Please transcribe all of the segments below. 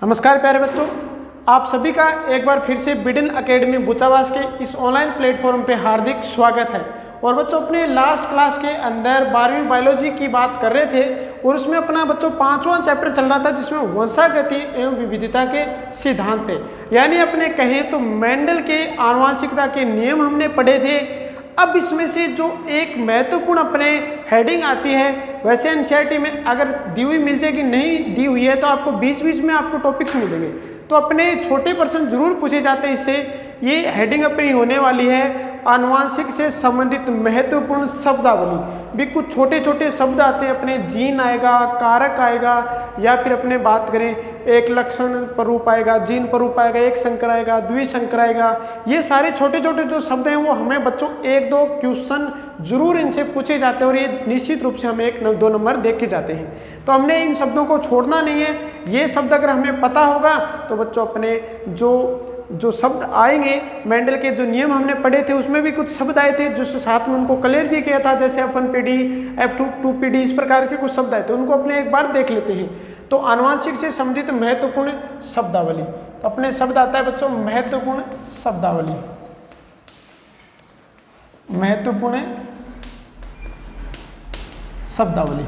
नमस्कार प्यारे बच्चों, आप सभी का एक बार फिर से बिडिन एकेडमी बुचावास के इस ऑनलाइन प्लेटफॉर्म पे हार्दिक स्वागत है। और बच्चों अपने लास्ट क्लास के अंदर 12वीं बायोलॉजी की बात कर रहे थे और उसमें अपना बच्चों 5वां चैप्टर चल रहा था जिसमें वंशागति एवं विविधता के सिद्धांत थे। यानी अपने कहें तो मेंडल के आनुवंशिकता के नियम हमने पढ़े थे। अब इसमें से जो एक महत्वपूर्ण अपने हेडिंग आती है, वैसे एनसीईआरटी में अगर दी हुई मिल जाएगी, नहीं दी हुई है तो आपको बीच बीच में आपको टॉपिक्स मिलेंगे, तो अपने छोटे प्रश्न जरूर पूछे जाते हैं। इससे ये हेडिंग अपनी होने वाली है आनुवांशिक से संबंधित महत्वपूर्ण शब्दावली। भी कुछ छोटे छोटे शब्द आते हैं अपने, जीन आएगा, कारक आएगा, या फिर अपने बात करें एक लक्षण प्ररूप आएगा, जीन प्ररूप आएगा, एक संकर आएगा, द्विसंकर आएगा। ये सारे छोटे छोटे जो शब्द हैं वो हमें बच्चों 1-2 क्वेश्चन जरूर इनसे पूछे जाते हैं और ये निश्चित रूप से हमें 1-2 नंबर देखे जाते हैं। तो हमने इन शब्दों को छोड़ना नहीं है। ये शब्द अगर हमें पता होगा तो बच्चों अपने जो शब्द आएंगे, मेंडल के जो नियम हमने पढ़े थे उसमें भी कुछ शब्द आए थे जो साथ में उनको क्लियर भी किया था, जैसे F1PD, F2PD, इस प्रकार के कुछ शब्द आए थे, उनको अपने एक बार देख लेते हैं। तो आनुवंशिक से संबंधित महत्वपूर्ण शब्दावली, तो अपने शब्द आता है बच्चों महत्वपूर्ण शब्दावली। महत्वपूर्ण शब्दावली,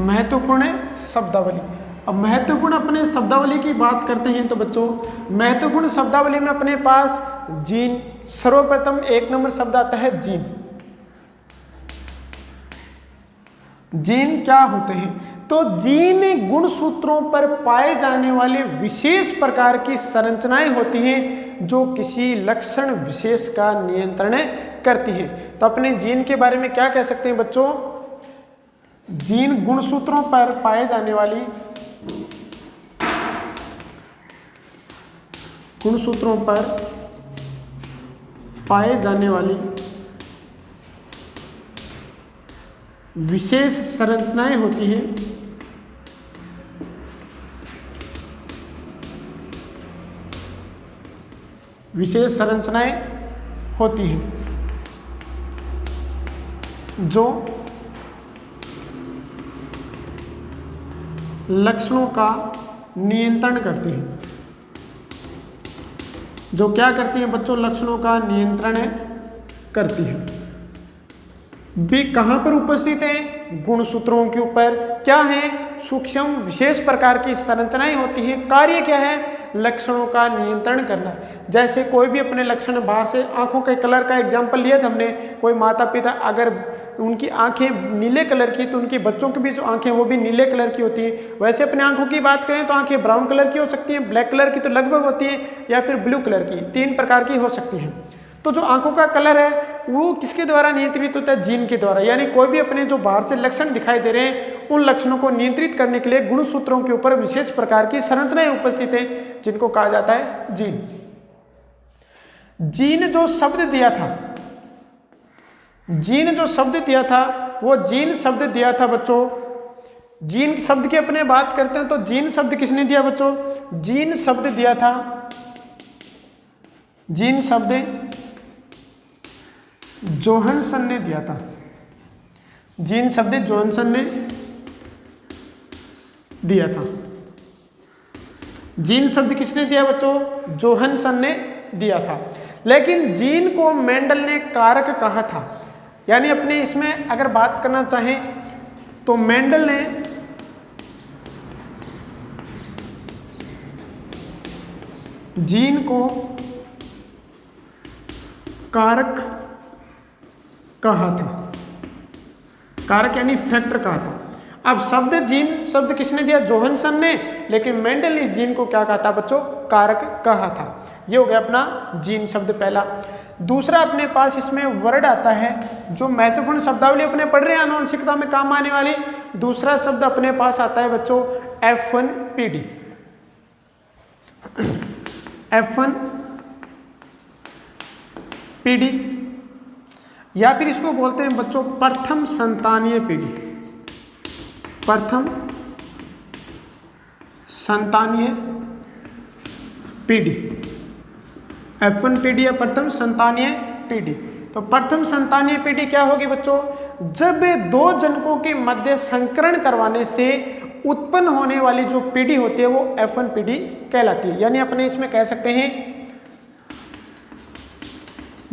महत्वपूर्ण शब्दावली। अब महत्वपूर्ण अपने शब्दावली की बात करते हैं तो बच्चों महत्वपूर्ण शब्दावली में अपने पास जीन, सर्वप्रथम 1 नंबर शब्द आता है जीन। जीन क्या होते हैं? तो जीन गुणसूत्रों पर पाए जाने वाले विशेष प्रकार की संरचनाएं होती हैं जो किसी लक्षण विशेष का नियंत्रण करती हैं। तो अपने जीन के बारे में क्या कह सकते हैं बच्चों? जीन गुणसूत्रों पर पाए जाने वाली, गुणसूत्रों पर पाए जाने वाली विशेष संरचनाएं होती हैं विशेष संरचनाएं होती हैं जो लक्षणों का नियंत्रण करती हैं। जो क्या करती हैं बच्चों? लक्षणों का नियंत्रण करती है। भी कहाँ पर उपस्थित हैं? गुणसूत्रों के ऊपर। क्या है? सूक्ष्म विशेष प्रकार की संरचनाएं होती हैं। कार्य क्या है? लक्षणों का नियंत्रण करना। जैसे कोई भी अपने लक्षण बाहर से, आंखों के कलर का एग्जांपल लिया था हमने। कोई माता पिता अगर उनकी आंखें नीले कलर की तो उनके बच्चों की भी जो आंखें वो भी नीले कलर की होती हैं। वैसे अपने आंखों की बात करें तो आंखें ब्राउन कलर की हो सकती हैं, ब्लैक कलर की तो लगभग होती है, या फिर ब्लू कलर की, 3 प्रकार की हो सकती हैं। तो जो आंखों का कलर है वो किसके द्वारा नियंत्रित होता है? जीन के द्वारा। यानी कोई भी अपने जो बाहर से लक्षण दिखाई दे रहे हैं उन लक्षणों को नियंत्रित करने के लिए गुणसूत्रों के ऊपर विशेष प्रकार की संरचनाएं उपस्थित हैं जिनको कहा जाता है जीन। जीन जो शब्द दिया था, जीन जो शब्द दिया था वो जीन शब्द दिया था बच्चों। जीन शब्द की अपने बात करते हैं तो जीन शब्द किसने दिया बच्चों? जीन शब्द दिया था, जीन शब्द जोहानसन ने दिया था। जीन शब्द जोहानसन ने दिया था। जीन शब्द किसने दिया बच्चों? जोहानसन ने दिया था। लेकिन जीन को मेंडल ने कारक कहा था। यानी अपने इसमें अगर बात करना चाहें तो मेंडल ने जीन को कारक कहा था। कारक यानी फैक्टर कहा था। अब शब्द जीन शब्द किसने दिया? जोहानसन ने। लेकिन मेंडल ने इस जीन को क्या कहा था बच्चों? कारक कहा था। ये हो गया अपना जीन शब्द पहला। दूसरा अपने पास इसमें वर्ड आता है जो महत्वपूर्ण शब्दावली अपने पढ़ रहे हैं आनुवंशिकता में काम आने वाली। दूसरा शब्द अपने पास आता है बच्चों F1PD। F1PD या फिर इसको बोलते हैं बच्चों प्रथम संतानीय पीढ़ी। प्रथम संतानीय पीढ़ी, F1PD या प्रथम संतानीय पीढ़ी। तो प्रथम संतानीय पीढ़ी क्या होगी बच्चों? जब 2 जनकों के मध्य संकरण करवाने से उत्पन्न होने वाली जो पीढ़ी होती है वो F1 पीढ़ी कहलाती है। यानी अपने इसमें कह सकते हैं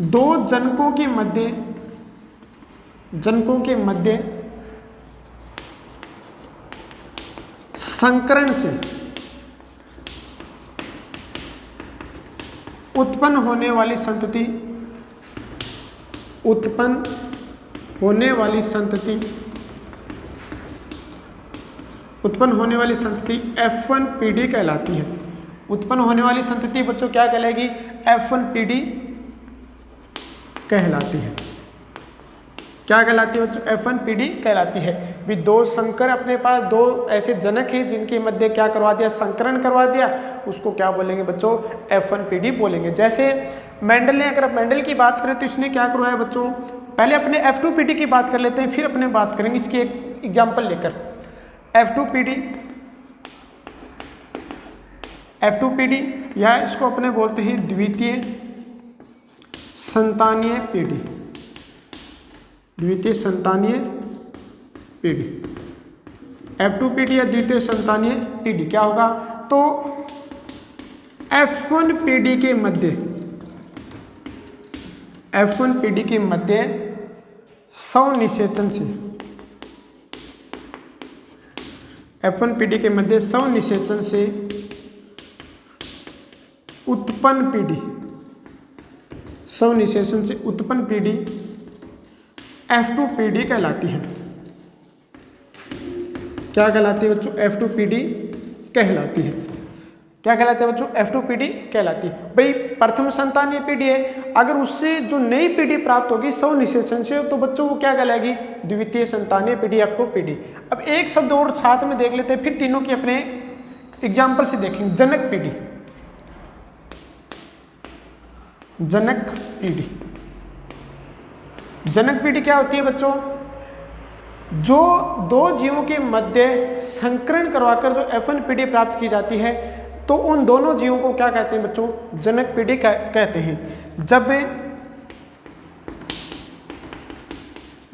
दो जनकों के मध्य संकरण से उत्पन्न होने वाली संतति F1 पीढ़ी कहलाती है। उत्पन्न होने वाली संतति बच्चों क्या कहलाएगी? F1 पीढ़ी कहलाती है। क्या कहलाती है बच्चों? F1 पीढ़ी कहलाती है। भी दो संकर अपने पास दो ऐसे जनक हैं जिनके मध्य क्या करवा दिया? संकरण करवा दिया, उसको क्या बोलेंगे बच्चों? F1 पीढ़ी बोलेंगे। जैसे मेंडल ने, अगर मेंडल की बात करें तो इसने क्या करवाया बच्चों? पहले अपने F2 पीढ़ी की बात कर लेते हैं, फिर अपने बात करेंगे इसकी एक एग्जाम्पल लेकर। F2 पीढ़ी या इसको अपने बोलते हैं द्वितीय संतानीय पीढ़ी। F2 पीढ़ी या द्वितीय संतानीय पीढ़ी क्या होगा? तो F1 पीढ़ी के मध्य स्वनिषेचन से F1 पीढ़ी के मध्य स्वनिषेचन से उत्पन्न पीढ़ी F2 पीढ़ी कहलाती है। क्या कहलाती है बच्चों? F2 पीढ़ी कहलाती है। क्या कहलाती है बच्चों? F2 पीढ़ी कहलाती है। भाई प्रथम संतानीय पीढ़ी है, अगर उससे जो नई पीढ़ी प्राप्त होगी स्वनिषेचन से, तो बच्चों वो क्या कहलाएगी? द्वितीय संतानीय पीढ़ी, F2 पीढ़ी। अब एक शब्द और साथ में देख लेते हैं, फिर तीनों की अपने एग्जाम्पल से देखेंगे। जनक पीढ़ी। जनक पीढ़ी क्या होती है बच्चों? जो दो जीवों के मध्य संकरण करवाकर जो F1 पीढ़ी प्राप्त की जाती है, तो उन दोनों जीवों को क्या कहते हैं बच्चों? जनक पीढ़ी कहते हैं। जब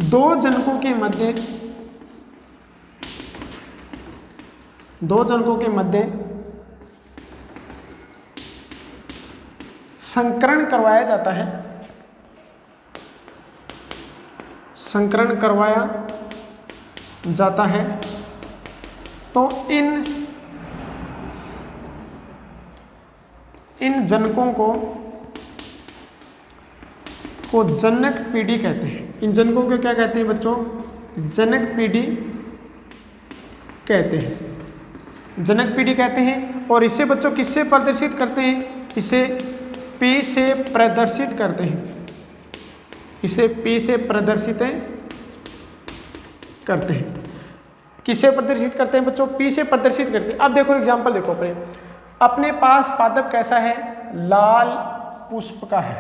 दो जनकों के मध्य संकरण करवाया जाता है, तो इन जनकों को जनक पीढ़ी कहते हैं। इन जनकों को क्या कहते हैं बच्चों? जनक पीढ़ी कहते हैं। और इसे बच्चों किससे प्रदर्शित करते हैं? इसे P से प्रदर्शित करते हैं। किसे प्रदर्शित करते हैं बच्चों? P से प्रदर्शित करते हैं। अब देखो एग्जाम्पल देखो, अपने पास पादप कैसा है? लाल पुष्प का है।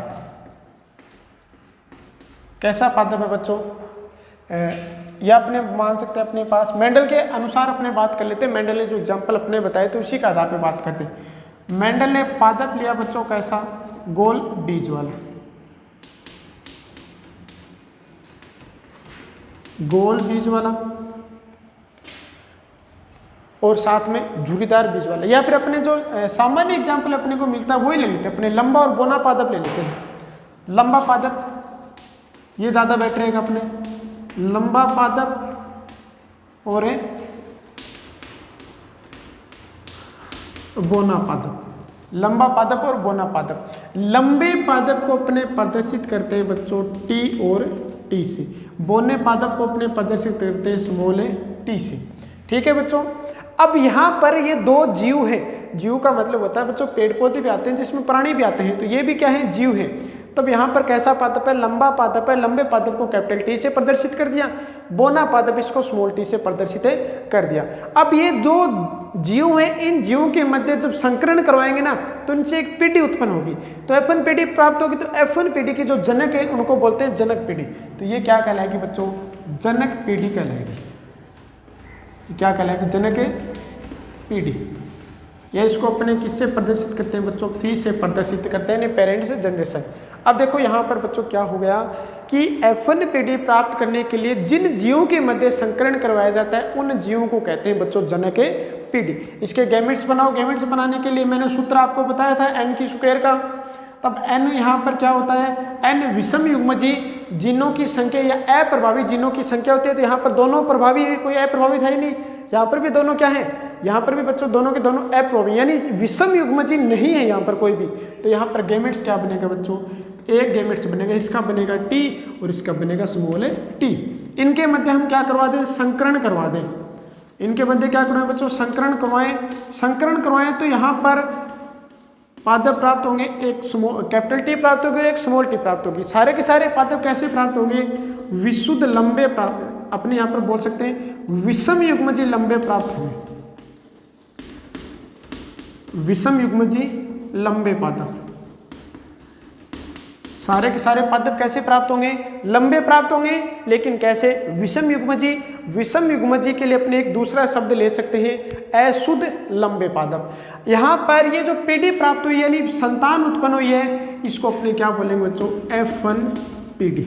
कैसा पादप है बच्चों? या अपने मान सकते हैं अपने पास मेंडल के अनुसार अपने बात कर लेते हैं। मेंडल ने जो एग्जाम्पल अपने बताए थे उसी के आधार पर बात करते हैं। मेंडल ने पादप लिया बच्चों कैसा? गोल बीज वाला और साथ में झुर्रीदार बीज वाला। या फिर अपने जो सामान्य एग्जाम्पल अपने को मिलता है वही ले लेते हैं। अपने लंबा और बोना पादप ले लेते हैं। लंबा पादप ये ज़्यादा बेटर रहेगा। अपने लंबा पादप और बोना पादप। लंबा पादप और बोना पादप। लंबे पादप को अपने प्रदर्शित करते हैं बच्चों T और T से। बोने पादप को अपने प्रदर्शित करते हैं स्मॉल t से। ठीक है बच्चों। अब यहाँ पर ये दो जीव है। जीव का मतलब होता है बच्चों पेड़ पौधे भी आते हैं जिसमें प्राणी भी आते हैं, तो ये भी क्या है? जीव है। तब यहाँ पर कैसा पादप है? लंबा पादप है। लंबे पादप को कैपिटल T से प्रदर्शित कर दिया, बोना पादप इसको स्मॉल t से प्रदर्शित कर दिया। अब ये जो जीव है, इन जीवों के मध्य जब संकरण करवाएंगे ना तो इनसे एक पीढ़ी उत्पन्न होगी, तो F1 पीढ़ी प्राप्त होगी। तो F1 पीढ़ी की जो जनक है उनको बोलते हैं जनक पीढ़ी। तो ये क्या कहलाएगी बच्चों? जनक पीढ़ी कहलाएगी। क्या कहलाएगी? जनक पीढ़ी। या इसको अपने किससे प्रदर्शित करते हैं बच्चों? T से प्रदर्शित करते हैं, पेरेंट से जनरेशन। अब देखो यहाँ पर बच्चों क्या हो गया कि F1 पीढ़ी प्राप्त करने के लिए जिन जीवों के मध्य संकरण करवाया जाता है उन जीवों को कहते हैं बच्चों जनक पीढ़ी। इसके गैमेट्स बनाओ। गैमेट्स बनाने के लिए मैंने सूत्र आपको बताया था n की स्क्वायर का। तब n यहाँ पर क्या होता है, n विषम युग्मजी जीनों की संख्या या अप्रभावी जीनों की संख्या होती है। तो यहाँ पर दोनों प्रभावी है, कोई अप्रभावित है ही नहीं। यहाँ पर भी दोनों क्या है, यहाँ पर भी बच्चों दोनों के दोनों अप्रभावी यानी विषम युग्मजी नहीं है यहाँ पर कोई भी। तो यहाँ पर गैमेट्स क्या बनेगा बच्चों, एक गैमेट्स बनेगा, इसका बनेगा T और इसका बनेगा स्मॉल t। इनके मध्य हम क्या करवा दें, संकरण करवा दें। इनके मध्य क्या करवाएं बच्चों, संकरण करवाएं। संकरण करवाएं तो यहाँ पर पादप प्राप्त होंगे, एक कैपिटल T प्राप्त होगी और एक स्मॉल t प्राप्त होगी। सारे के सारे पादप कैसे प्राप्त होंगे, विशुद्ध लंबे प्राप्त, अपने यहाँ पर बोल सकते हैं विषम युग्मजी लंबे प्राप्त होंगे। विषम युग्मजी लंबे पादप, सारे के सारे पादप कैसे प्राप्त होंगे, लंबे प्राप्त होंगे। लेकिन कैसे, विषम युग्मजी। विषम युग्मजी के लिए अपने एक दूसरा शब्द ले सकते हैं अशुद्ध लंबे पादप। यहाँ पर ये जो पीढ़ी प्राप्त हुई यानी संतान उत्पन्न हुई है, इसको अपने क्या बोलेंगे बच्चों, F1 पीढ़ी।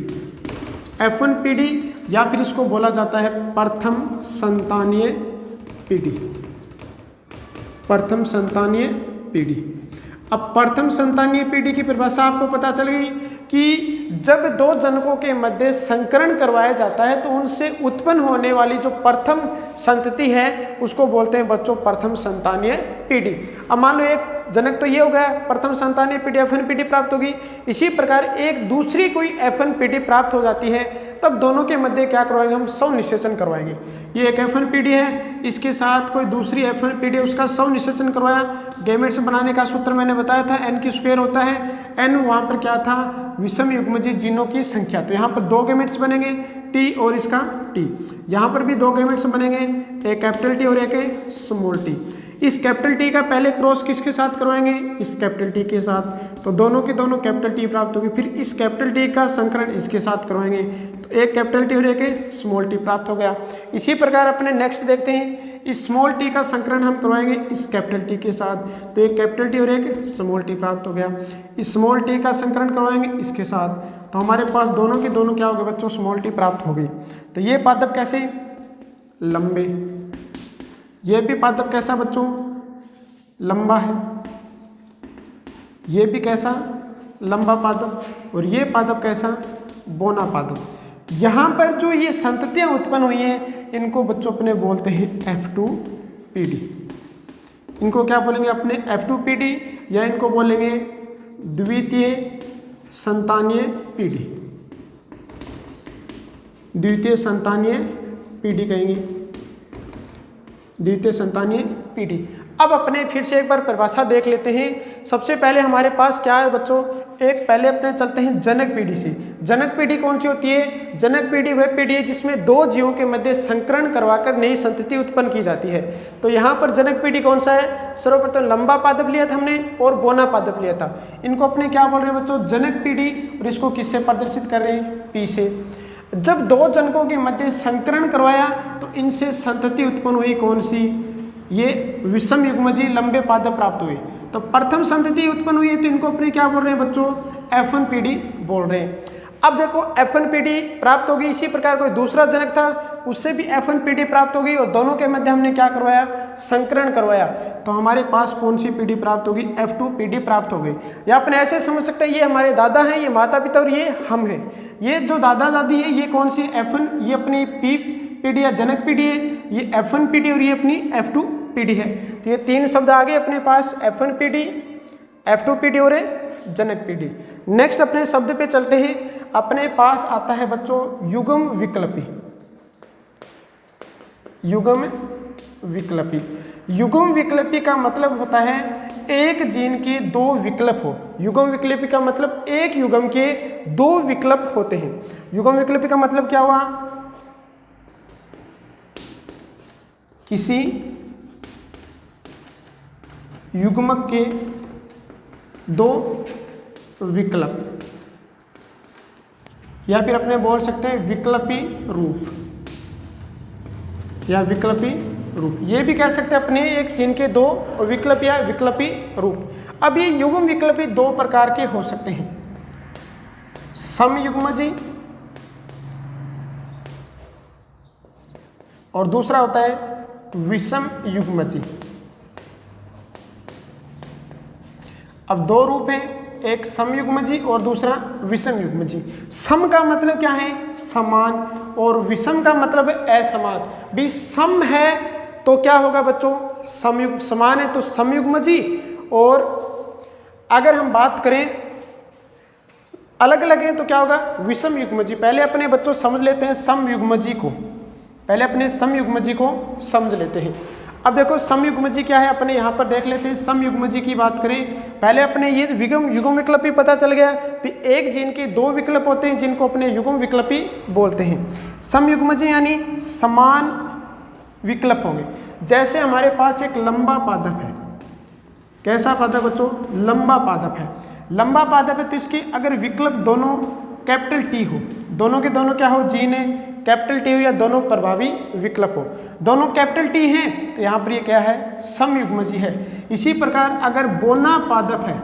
F1 पीढ़ी या फिर इसको बोला जाता है प्रथम संतानीय पीढ़ी। प्रथम संतानीय पीढ़ी। अब प्रथम संतानीय पीढ़ी की परिभाषा आपको पता चल गई कि जब दो जनकों के मध्य संकरण करवाया जाता है तो उनसे उत्पन्न होने वाली जो प्रथम संतति है उसको बोलते हैं बच्चों प्रथम संतानीय पीढ़ी। अब मान लो एक जनक तो ये हो गया, प्रथम संतानीय पीढ़ी F1 पीढ़ी प्राप्त होगी। इसी प्रकार एक दूसरी कोई F1 पीढ़ी प्राप्त हो जाती है, तब दोनों के मध्य क्या करवाएंगे, हम सौ निषेचन करवाएंगे। ये एक F1 पीढ़ी है, इसके साथ कोई दूसरी F1 पीढ़ी, उसका सौ निषेचन करवाया। गैमेट्स बनाने का सूत्र मैंने बताया था, n की स्क्वायर होता है। n वहाँ पर क्या था, विषम युग्मजी जीनों की संख्या। तो यहाँ पर दो गैमेट्स बनेंगे t और इसका t। यहाँ पर भी दो गैमेट्स बनेंगे, एक कैपिटल T और एक स्मॉल t। इस कैपिटल T का पहले क्रॉस किसके साथ करवाएंगे, इस कैपिटल T के साथ। तो दोनों के दोनों कैपिटल T प्राप्त होगी। फिर इस कैपिटल T का संकरण इसके साथ करवाएंगे, तो एक कैपिटल T और एक स्मॉल t प्राप्त हो गया। इसी प्रकार अपने नेक्स्ट देखते हैं, इस स्मॉल t का संकरण हम करवाएंगे इस कैपिटल T के साथ, तो एक कैपिटल T और एक स्मॉल t प्राप्त हो गया। इस स्मॉल t का संकरण करवाएंगे इसके साथ, तो हमारे पास दोनों के दोनों क्या हो गए बच्चों, स्मॉल t प्राप्त हो गई। तो ये पादप कैसे, लंबे। ये भी पादप कैसा बच्चों, लंबा है। ये भी कैसा, लंबा पादप। और ये पादप कैसा, बोना पादप। यहाँ पर जो ये संततियाँ उत्पन्न हुई हैं इनको बच्चों अपने बोलते हैं F2 पीढ़ी। इनको क्या बोलेंगे अपने, F2 पीढ़ी, या इनको बोलेंगे द्वितीय संतानीय पीढ़ी। द्वितीय संतानीय पीढ़ी कहेंगे, द्वितीय संतानीय पीढ़ी। अब अपने फिर से एक बार परिभाषा देख लेते हैं। सबसे पहले हमारे पास क्या है बच्चों, एक पहले अपने चलते हैं जनक पीढ़ी से। जनक पीढ़ी कौन सी होती है, जनक पीढ़ी वह पीढ़ी है जिसमें दो जीवों के मध्य संकरण करवाकर नई संतति उत्पन्न की जाती है। तो यहाँ पर जनक पीढ़ी कौन सा है, सर्वप्रथम लंबा पादप लिया था हमने और बोना पादप लिया था। इनको अपने क्या बोल रहे हैं बच्चों, जनक पीढ़ी। और इसको किससे प्रदर्शित कर रहे हैं, P से। जब दो जनकों के मध्य संकरण करवाया तो इनसे संतति उत्पन्न हुई कौन सी, ये विषम युग्मजी लंबे पादप प्राप्त हुए। तो प्रथम संतति उत्पन्न हुई है, तो इनको अपने क्या बोल रहे हैं बच्चों, F1 पीढ़ी बोल रहे हैं। अब देखो F1 पीढ़ी प्राप्त होगी। इसी प्रकार कोई दूसरा जनक था, उससे भी F1 पीढ़ी प्राप्त होगी और दोनों के मध्य हमने क्या करवाया, संकरण करवाया। तो हमारे पास कौन सी पीढ़ी प्राप्त होगी, F2 पीढ़ी प्राप्त हो गई। या अपने ऐसे समझ सकते हैं, ये हमारे दादा हैं, ये माता पिता और ये हम हैं। ये जो दादा दादी है ये कौन सी F1, ये अपनी P पीढ़ी या जनक पीढ़ी है, ये F1 पीढ़ी और ये अपनी F2 पीढ़ी है। तो ये तीन शब्द आ गए अपने पास, F1 पीढ़ी, F2 पीढ़ी और जनक पीढ़ी। नेक्स्ट अपने शब्द पे चलते हैं। अपने पास आता है बच्चों युग्म विकल्पी। युग्म विकल्पी, युग्म विकल्पी का मतलब होता है एक जीन के दो विकल्प हो। युग्म विकल्पी का मतलब एक युग्म के दो विकल्प होते हैं। युग्म विकल्पी का मतलब क्या हुआ, किसी युग्मक के दो विकल्प, या फिर अपने बोल सकते हैं विकल्पी रूप, या विकल्पी रूप। ये भी कह सकते हैं अपने एक जीन के दो विकल्प या विकल्पी रूप। अब ये युग्म विकल्पी दो प्रकार के हो सकते हैं। समयुग्मजी और दूसरा होता है विषम युग्मजी। अब दो रूप हैं, एक समयुग्मजी और दूसरा विषम युग्मजी। सम का मतलब क्या है? समान, और विषम का मतलब है असमान। भी सम है तो क्या होगा बच्चों? समयुग। समान है तो समयुग्मजी, और अगर हम बात करें अलग अलग है तो क्या होगा? विषम युग्मजी। पहले अपने बच्चों समझ लेते हैं समयुग्मजी को, पहले अपने समयुग्मजी को समझ लेते हैं। अब देखो समयुग्मजी क्या है, अपने यहाँ पर देख लेते हैं। समयुग्मजी की बात करें, पहले अपने ये युग्म विकल्पी पता चल गया कि एक जीन के दो विकल्प होते हैं जिनको अपने युग्म विकल्पी बोलते हैं। समयुग्मजी यानी समान विकल्प होंगे। जैसे हमारे पास एक लंबा पादप है, कैसा पादप बच्चों? लंबा पादप है। लंबा पादप है तो इसके अगर विकल्प दोनों कैपिटल टी हो, दोनों के दोनों क्या हो? जीन है, कैपिटल टी हो, या दोनों प्रभावी विकल्प हो, दोनों कैपिटल टी हैं तो यहाँ पर ये क्या है? समयुग्मजी है। इसी प्रकार अगर बोना पादप है,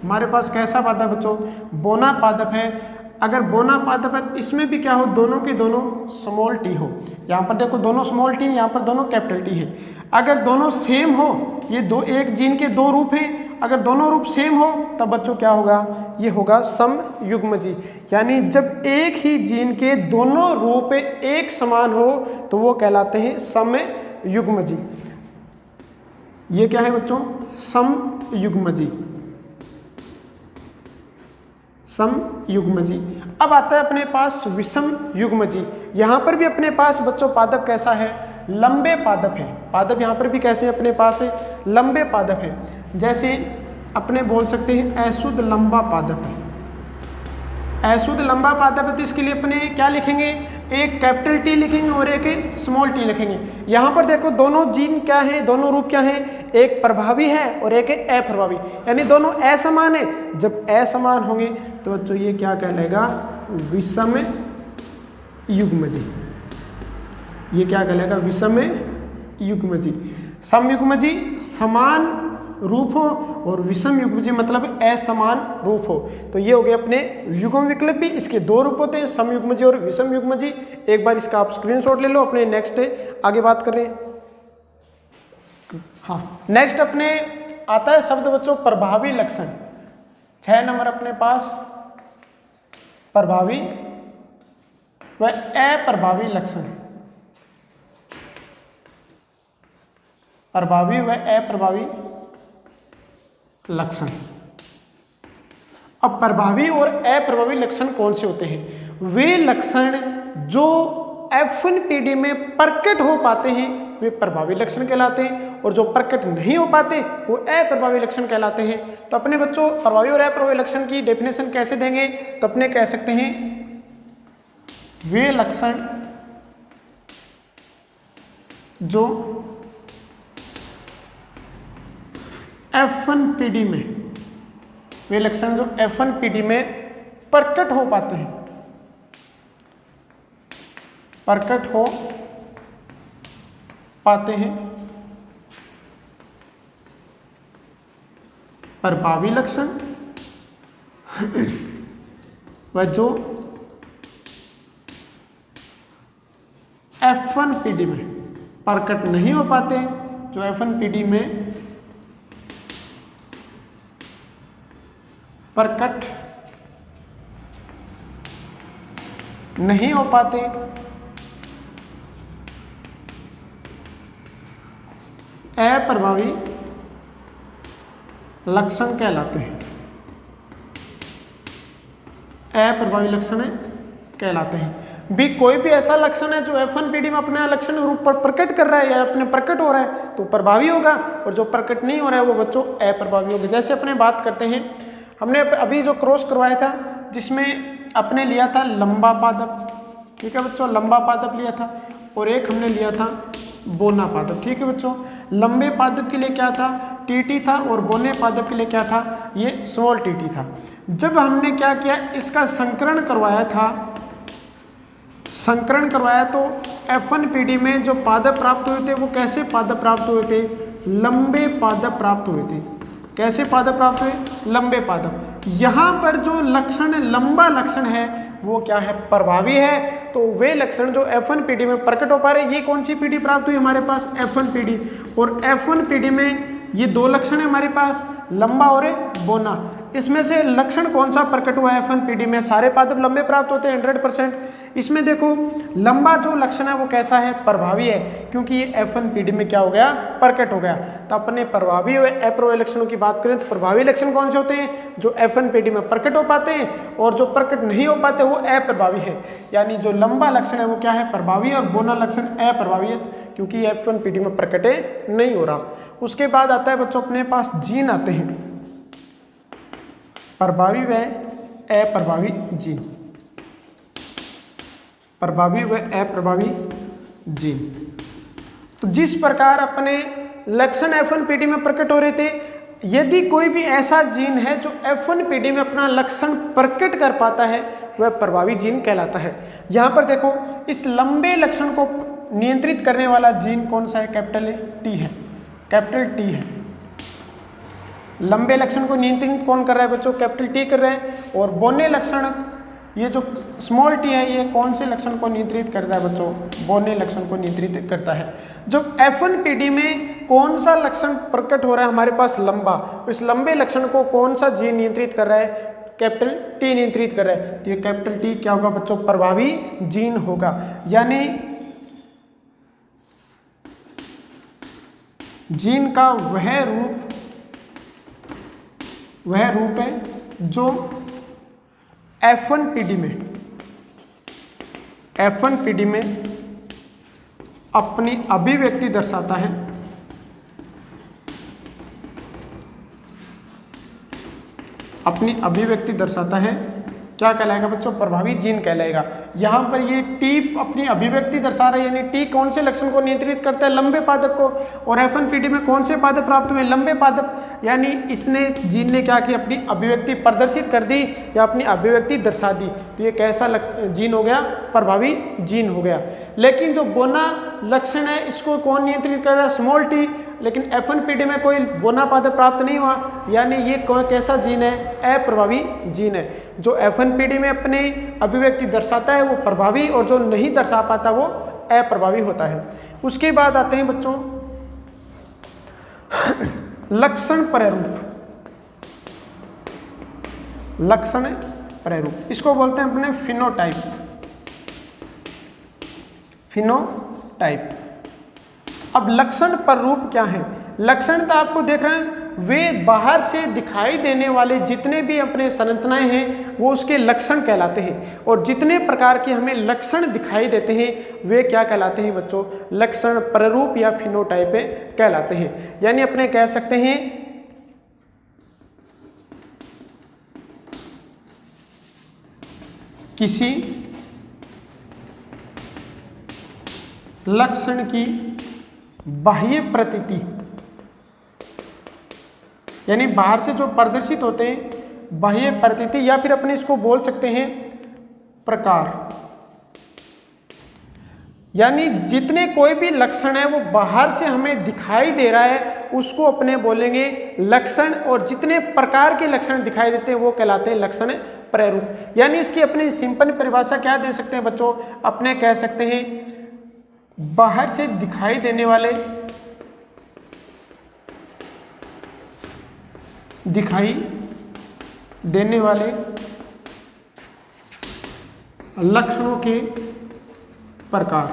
हमारे पास कैसा पादप बच्चों? बोना पादप है। अगर बोना पादप है इसमें भी क्या हो? दोनों के दोनों स्मॉल टी हो। यहाँ पर देखो दोनों स्मॉल टी, यहाँ पर दोनों कैपिटल टी है। अगर दोनों सेम हो, ये दो एक जीन के दो रूप हैं, अगर दोनों रूप सेम हो तब बच्चों क्या होगा? ये होगा समयुग्मजी। यानी जब एक ही जीन के दोनों रूप एक समान हो तो वो कहलाते हैं समयुग्मजी। ये क्या है बच्चों? समयुग्मजी। समयुग्मजी। अब आता है अपने पास विषम युग्मजी। यहाँ पर भी अपने पास बच्चों पादप कैसा है? लंबे पादप है। पादप यहाँ पर भी कैसे अपने पास है? लंबे पादप है। जैसे अपने बोल सकते हैं अशुद्ध लंबा पादप है। अशुद्ध लंबा पादप है तो इसके लिए अपने क्या लिखेंगे? एक कैपिटल टी लिखेंगे और एक स्मॉल टी लिखेंगे। यहाँ पर देखो दोनों जीन क्या है? दोनों रूप क्या है? एक प्रभावी है और एक अप्रभावी, यानी दोनों असमान है। जब असमान होंगे तो बच्चों ये क्या कहलाएगा? विषम युग्मजी। ये क्या कहलाएगा? विषम युग्मजी। समयुग्मजी समान रूप हो और विषम युग्मजी मतलब असमान रूप हो। तो ये हो गए अपने युग्म विकल्पी। इसके दो रूप होते हैं, समयुग्मजी और विषम युग्मजी। एक बार इसका आप स्क्रीनशॉट ले लो। अपने नेक्स्ट आगे बात करें। हाँ, नेक्स्ट अपने आता है शब्द बच्चों प्रभावी लक्षण। 6 नंबर अपने पास प्रभावी व अप्रभावी लक्षण। प्रभावी व अप्रभावी लक्षण। अब प्रभावी और अप्रभावी लक्षण कौन से होते हैं? वे लक्षण जो F1PD में प्रकट हो पाते हैं वे प्रभावी लक्षण कहलाते हैं, और जो प्रकट नहीं हो पाते वो अप्रभावी लक्षण कहलाते हैं। तो अपने बच्चों प्रभावी और अप्रभावी लक्षण की डेफिनेशन कैसे देंगे? तो अपने कह सकते हैं वे लक्षण जो F1PD में, वे लक्षण जो F1PD में प्रकट हो पाते हैं, प्रकट हो पाते हैं, प्रभावी लक्षण, व जो F1PD में प्रकट नहीं हो पाते, जो F1PD में प्रकट नहीं हो पाते, अप्रभावी लक्षण कहलाते हैं। अप्रभावी लक्षण कहलाते हैं। भी कोई भी ऐसा लक्षण है जो F1PD में अपना लक्षण रूप पर प्रकट कर रहा है या अपने प्रकट हो रहा है तो प्रभावी होगा, और जो प्रकट नहीं हो रहा है वो बच्चों अप्रभावी होगा। जैसे अपने बात करते हैं, हमने अभी जो क्रॉस करवाया था जिसमें अपने लिया था लंबा पादप, ठीक है बच्चों, लंबा पादप लिया था, और एक हमने लिया था बोना पादप, ठीक है बच्चों। लंबे पादप के लिए क्या था? टीटी था, और बोने पादप के लिए क्या था? ये स्मॉल टीटी था। जब हमने क्या किया, इसका संकरण करवाया था, संकरण करवाया तो F1PD में जो पादप प्राप्त हुए थे वो कैसे पादप प्राप्त हुए थे? लंबे पादप प्राप्त हुए थे। कैसे पादप प्राप्त हुए? लंबे पादप। यहाँ पर जो लक्षण लंबा लक्षण है वो क्या है, प्रभावी है। तो वे लक्षण जो F1 PD में प्रकट हो पा रहे, ये कौन सी पीढ़ी प्राप्त हुई हमारे पास, F1 PD। और F1 PD में ये दो लक्षण है हमारे पास, लंबा और बोना। इसमें से लक्षण कौन सा प्रकट हुआ है F1 PD में, सारे पादप लंबे प्राप्त होते हैं 100%। इसमें देखो लंबा जो लक्षण है वो कैसा है, प्रभावी है, क्योंकि ये F1 PD में क्या हो गया, प्रकट हो गया। तो अपने प्रभावी व अप्रभावी लक्षणों की बात करें तो प्रभावी लक्षण कौन से होते हैं, जो F1 PD में प्रकट हो पाते हैं, और जो प्रकट नहीं हो पाते वो अप्रभावी है। यानी जो लंबा लक्षण है वो क्या है, प्रभावी, और बोना लक्षण अप्रभावी है, क्योंकि F1 PD में प्रकट नहीं हो रहा। उसके बाद आता है बच्चों अपने पास जीन आते हैं, प्रभावी व अप्रभावी जीन, प्रभावी व अप्रभावी जीन। तो जिस प्रकार अपने लक्षण F1 PD में प्रकट हो रहे थे, यदि कोई भी ऐसा जीन है जो F1 PD में अपना लक्षण प्रकट कर पाता है, वह प्रभावी जीन कहलाता है। यहाँ पर देखो इस लंबे लक्षण को नियंत्रित करने वाला जीन कौन सा है, कैपिटल T है, कैपिटल T है। लंबे लक्षण को नियंत्रित कौन कर रहा है बच्चों, कैपिटल T कर रहे हैं। और बोने लक्षण, ये जो स्मॉल t है, ये कौन से लक्षण को नियंत्रित करता है बच्चों, बोने लक्षण को नियंत्रित करता है। जब F1 PD में कौन सा लक्षण प्रकट हो रहा है हमारे पास, लंबा, इस लंबे लक्षण को कौन सा जीन नियंत्रित कर रहा है, कैपिटल T नियंत्रित कर रहा है। तो ये कैपिटल T क्या होगा बच्चों, प्रभावी जीन होगा। यानी जीन का वह रूप है जो F1 PD में अपनी अभिव्यक्ति दर्शाता है, अपनी अभिव्यक्ति दर्शाता है, क्या कहलाएगा बच्चों, प्रभावी जीन कहलाएगा। यहाँ पर ये T अपनी अभिव्यक्ति दर्शा रहा है, यानी T कौन से लक्षण को नियंत्रित करता है, लंबे पादप को। और F1 PD में कौन से पादप प्राप्त हुए, लंबे पादप। यानी इसने जीन ने क्या किया, अपनी अभिव्यक्ति प्रदर्शित कर दी या अपनी अभिव्यक्ति दर्शा दी। तो ये कैसा जीन हो गया, प्रभावी जीन हो गया। लेकिन जो बोना लक्षण है इसको कौन नियंत्रित कर रहा है, स्मॉल t। लेकिन F1 PD में कोई बोना पादप प्राप्त नहीं हुआ, यानी ये कैसा जीन है, अप्रभावी जीन है। जो F1 PD में अपने अभिव्यक्ति दर्शाता है वो प्रभावी, और जो नहीं दर्शा पाता वो अप्रभावी होता है। उसके बाद आते हैं बच्चों लक्षण प्रारूप, लक्षण प्रारूप, इसको बोलते हैं अपने फिनोटाइप, फिनोटाइप। अब लक्षण प्रारूप क्या है, लक्षण तो आपको देख रहे हैं, वे बाहर से दिखाई देने वाले जितने भी अपने संरचनाएं हैं वो उसके लक्षण कहलाते हैं। और जितने प्रकार के हमें लक्षण दिखाई देते हैं वे क्या कहलाते हैं बच्चों, लक्षण प्रारूप या फिनोटाइप कहलाते हैं। यानी अपने कह सकते हैं किसी लक्षण की बाह्य प्रतीति, यानी बाहर से जो प्रदर्शित होते हैं बाह्य प्रतीति, या फिर अपने इसको बोल सकते हैं प्रकार। यानी जितने कोई भी लक्षण है वो बाहर से हमें दिखाई दे रहा है उसको अपने बोलेंगे लक्षण, और जितने प्रकार के लक्षण दिखाई देते हैं वो कहलाते हैं लक्षण प्रारूप। यानी इसकी अपनी सिंपल परिभाषा क्या दे सकते हैं बच्चों, अपने कह सकते हैं बाहर से दिखाई देने वाले लक्षणों के प्रकार,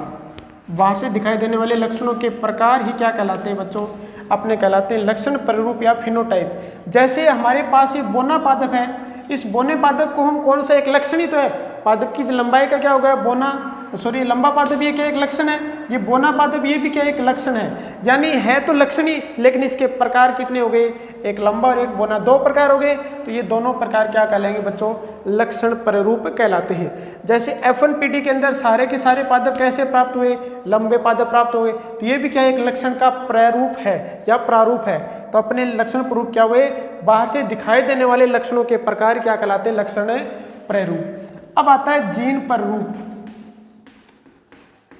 बाहर से दिखाई देने वाले लक्षणों के प्रकार ही क्या कहलाते हैं बच्चों, अपने कहलाते हैं लक्षण प्रारूप या फिनोटाइप। जैसे हमारे पास ये बोना पादप है, इस बोने पादप को हम कौन सा, एक लक्षण ही तो है, पादप की लंबाई का क्या हो गया, बोना, सॉरी लंबा पादप ये क्या एक लक्षण है, ये बोना पादप ये भी क्या एक लक्षण है। यानी है तो लक्षण ही, लेकिन इसके प्रकार कितने हो गए, एक लंबा और एक बोना, दो प्रकार हो गए। तो ये दोनों प्रकार क्या कहलाएंगे बच्चों, लक्षण प्रारूप कहलाते हैं। जैसे F1 PD के अंदर सारे के सारे पादप कैसे प्राप्त हुए, लंबे पादप प्राप्त हो गए, तो ये भी क्या एक लक्षण का प्रारूप है या प्रारूप है। तो अपने लक्षण प्रारूप क्या हुए, बाहर से दिखाई देने वाले लक्षणों के प्रकार क्या कहलाते हैं, लक्षण प्रारूप। अब आता है जीन प्रारूप,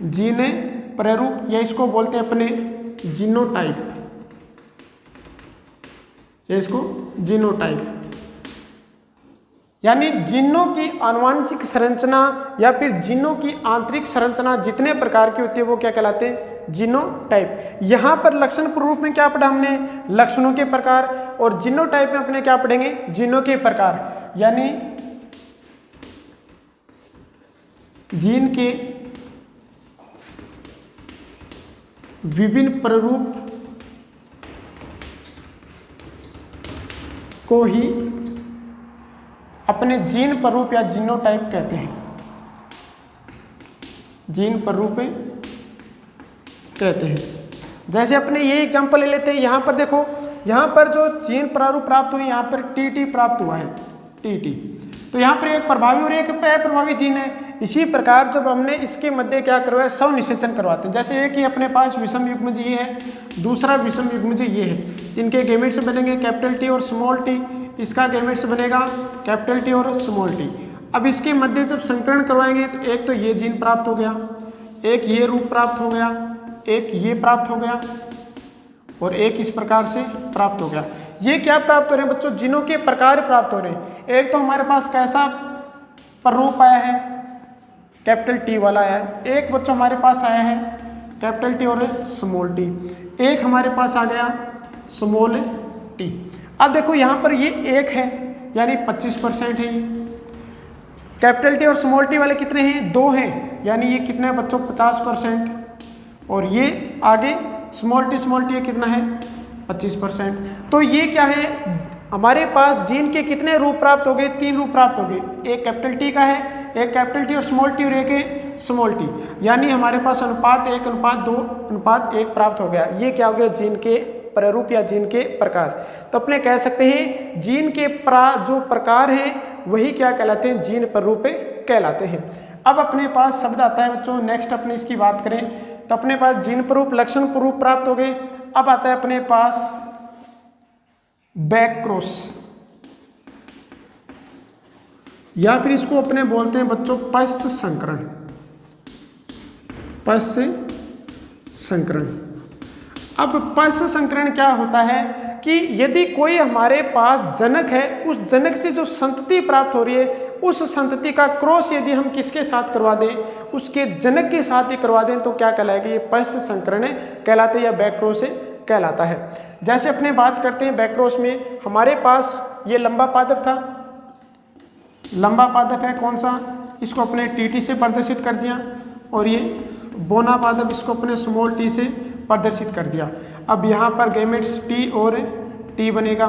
जीन प्रारूप, या इसको बोलते हैं अपने जीनोटाइप, या इसको जीनोटाइप। यानी जीनों की आनुवांशिक संरचना या फिर जीनों की आंतरिक संरचना जितने प्रकार की होती है वो क्या कहलाते हैं, जीनोटाइप। यहाँ पर लक्षण रूप में क्या पढ़ा हमने, लक्षणों के प्रकार, और जीनोटाइप में अपने क्या पढ़ेंगे, जीनों के प्रकार, यानी जीन के विभिन्न प्ररूप को ही अपने जीन प्ररूप या जीनोटाइप कहते हैं, जीन प्ररूप कहते हैं। जैसे अपने ये एग्जांपल ले लेते हैं, यहाँ पर देखो, यहाँ पर जो जीन प्रारूप प्राप्त हुई, यहाँ पर टीटी प्राप्त हुआ है, टीटी, तो यहाँ पर एक प्रभावी और एक अप्रभावी जीन है। इसी प्रकार जब हमने इसके मध्य क्या करवाया, स्वनिषेचन करवाते हैं। जैसे एक ही अपने पास विषम युग्मज ये है, दूसरा विषम युग्मज ये है, इनके गैमेट्स बनेंगे कैपिटल टी और स्मॉल टी, इसका गैमेट्स बनेगा कैपिटल टी और स्मॉल टी। अब इसके मध्य जब संकरण करवाएंगे तो एक तो ये जीन प्राप्त हो गया, एक ये रूप प्राप्त हो गया, एक ये प्राप्त हो गया, और एक इस प्रकार से प्राप्त हो गया। ये क्या प्राप्त हो रहे हैं बच्चों, जीनों के प्रकार प्राप्त हो रहे हैं। एक तो हमारे पास कैसा प्ररूप आया है, कैपिटल टी वाला आया है, एक बच्चों हमारे पास आया है कैपिटल टी और स्मॉल टी, एक हमारे पास आ गया स्मॉल टी। अब देखो यहाँ पर ये एक है, यानी 25% है। ये कैपिटल टी और स्मॉल टी वाले कितने हैं, 2 हैं, यानी ये कितने हैं बच्चों, 50%। और ये आगे स्मॉल टी कितना है, 25%। तो ये क्या है, हमारे पास जीन के कितने रूप प्राप्त हो गए, 3 रूप प्राप्त हो गए। एक कैपिटल टी का है, एक कैपिटल टी और स्मॉल टी, और एक है स्मॉल टी, यानी हमारे पास अनुपात 1, अनुपात 2, अनुपात 1 प्राप्त हो गया। ये क्या हो गया, जीन के प्ररूप या जीन के प्रकार। तो अपने कह सकते हैं जीन के जो प्रकार हैं वही क्या कहलाते हैं, जीन प्ररूप कहलाते हैं। अब अपने पास शब्द आता है बच्चों, नेक्स्ट अपने इसकी बात करें तो अपने पास जीन प्ररूप, लक्षण प्ररूप प्राप्त हो गए। अब आता है अपने पास बैक क्रॉस, या फिर इसको अपने बोलते हैं बच्चों पश्च संकरण, पश्च संकरण। अब पश्च संकरण क्या होता है कि यदि कोई हमारे पास जनक है, उस जनक से जो संतति प्राप्त हो रही है, उस संतति का क्रॉस यदि हम किसके साथ करवा दें, उसके जनक के साथ ही करवा दें, तो क्या कहलाएगा, ये पश्च संकरण कहलाते हैं या बैक क्रॉस कहलाता है। जैसे अपने बात करते हैं बैक क्रॉस में, हमारे पास ये लंबा पादप था, लंबा पादप है कौन सा, इसको अपने टीटी से प्रदर्शित कर दिया, और ये बोना पादप, इसको अपने स्मॉल टी से प्रदर्शित कर दिया। अब यहाँ पर गैमेट्स टी और टी बनेगा।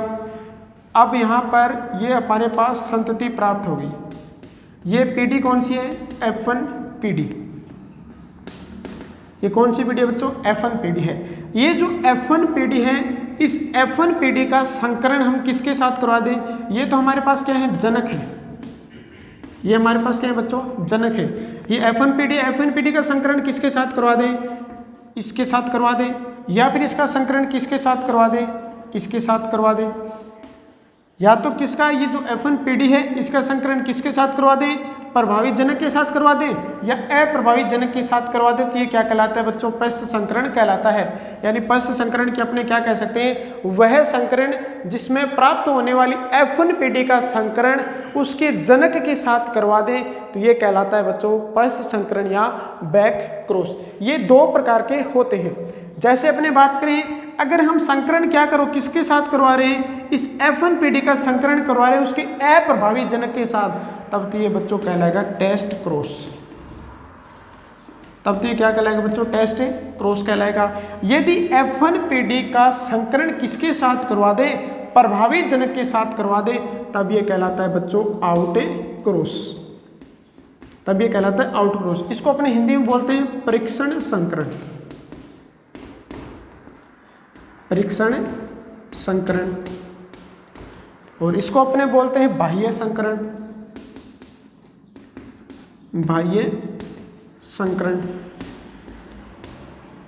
अब यहाँ पर ये हमारे पास संतति प्राप्त होगी। ये पीडी कौन सी है, F1 पीडी। ये कौन सी पीडी है बच्चों, F1 पीडी है। ये जो F1 पीडी है, इस F1 पीडी का संकरण हम किसके साथ करवा दें, ये तो हमारे पास क्या है, जनक है। ये हमारे पास क्या है बच्चों, जनक है। ये F1 पीडी का संकरण किसके साथ करवा दें, इसके साथ करवा दें, या फिर इसका संकरण किसके साथ करवा दें, इसके साथ करवा दें, या तो किसका, ये जो F1 पीडी है इसका संकरण किसके साथ करवा दें, प्रभावी जनक के साथ करवा दें या अप्रभावी जनक के साथ करवा दें, तो ये क्या कहलाता है बच्चों, पश्च संकरण कहलाता है। यानी पश्च संकरण के अपने क्या कह सकते हैं, वह संकरण जिसमें प्राप्त होने वाली F1 पीडी का संकरण उसके जनक के साथ करवा दें, तो ये कहलाता है बच्चों पश्च संकरण या बैक क्रॉस। ये 2 प्रकार के होते हैं। जैसे अपने बात करें, अगर हम संकरण क्या करो, किसके साथ करवा रहे हैं, इस F1 पीडी का संकरण करवा रहे हैं उसके अप्रभावी जनक के साथ, तब तो ये बच्चों कहलाएगा टेस्ट क्रॉस। तब तो ये क्या कहलाएगा बच्चों, टेस्ट क्रॉस कहलाएगा। यदि F1 पीडी का संकरण किसके साथ करवा दे, प्रभावी जनक के साथ करवा दे, तब ये कहलाता है बच्चों आउट क्रॉस। तब ये कहलाता है आउट क्रॉस। इसको अपने हिंदी में बोलते हैं परीक्षण संकरण, परीक्षण संकरण, और इसको अपने बोलते हैं बाह्य संकरण, बाह्य संकरण।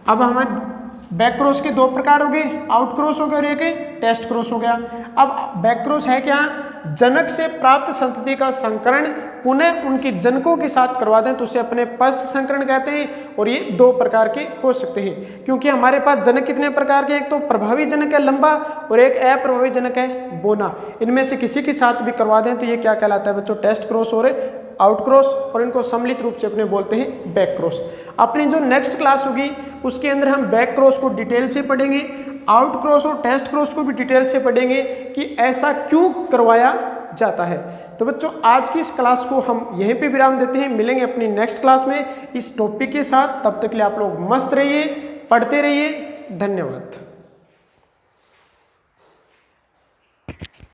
अब हमारे बैक क्रॉस के 2 प्रकार हो गए, आउट क्रॉस हो गया और एक टेस्ट क्रॉस हो गया। अब बैक क्रॉस है क्या, जनक से प्राप्त संतति का संकरण पुनः उनके जनकों के साथ करवा दें तो उसे अपने पश्च संकरण कहते हैं। और ये दो प्रकार के हो सकते हैं, क्योंकि हमारे पास जनक कितने प्रकार के, एक तो प्रभावी जनक है लंबा और एक अप्रभावी जनक है बोना। इनमें से किसी के साथ भी करवा दें तो ये क्या कहलाता है बच्चों, टेस्ट क्रॉस और आउट क्रॉस, और इनको सम्मिलित रूप से अपने बोलते हैं बैक क्रॉस। अपनी जो नेक्स्ट क्लास होगी उसके अंदर हम बैक क्रॉस को डिटेल से पढ़ेंगे, आउट क्रॉस और टेस्ट क्रॉस को भी डिटेल से पढ़ेंगे कि ऐसा क्यों करवाया जाता है। तो बच्चों आज की इस क्लास को हम यहीं पे विराम देते हैं, मिलेंगे अपनी नेक्स्ट क्लास में इस टॉपिक के साथ। तब तक के लिए आप लोग मस्त रहिए, पढ़ते रहिए। धन्यवाद।